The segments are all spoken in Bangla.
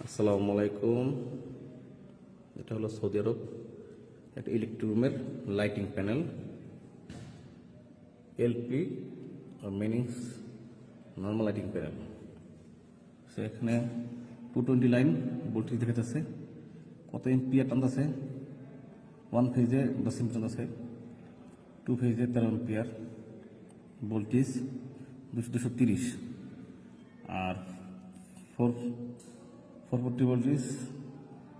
আসসালামু আলাইকুম। এটা হলো সৌদি আরব একটা ইলেকট্রিক রুমের lighting panel, LP meanings normal lighting panel. সে এখানে 220 লাইন ভোল্টেজ দেখাতেছে, কত এম্পিয়ার টানতেছে। 1 ফেজে 10 এম্পিয়ার টানতেছে, 2 ফেজে 13 এম্পিয়ার ভোল্টেজ 230, আর 440 ভোল্টেজ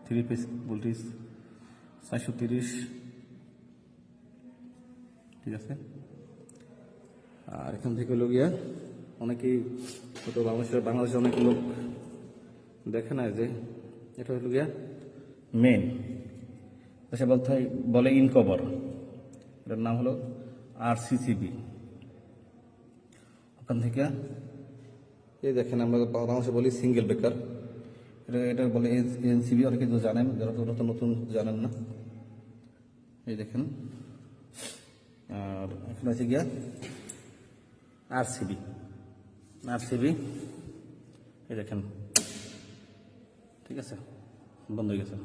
3 ফেজ ভোল্টেজ 430। ঠিক আছে। আর এখান থেকে হলো গিয়া অনেকেই হয়তো বাংলাদেশে অনেক লোক দেখে না যে এটা হলো গিয়া মেন, সে বলে ইনকভার। এটার নাম হলো RCCB। ওখান থেকে এই দেখেন, আমরা বাংলাদেশে বলি সিঙ্গেল ব্রেকার, এটা বলে NCB। অনেকে তো জানেন, যারা নতুন নতুন জানেন না। এই দেখেন, আর এখানে আছে গিয়া RCB। এই দেখেন, ঠিক আছে, বন্ধ হয়ে গেছে।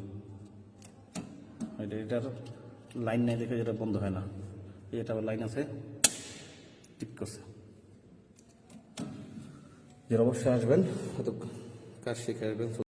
এটার লাইন নাই দেখে যেটা বন্ধ হয় না। এটা লাইন আছে, ঠিক করছে। যারা অবশ্যই আসবেন, হয়তো কাজ শিখে আসবেন।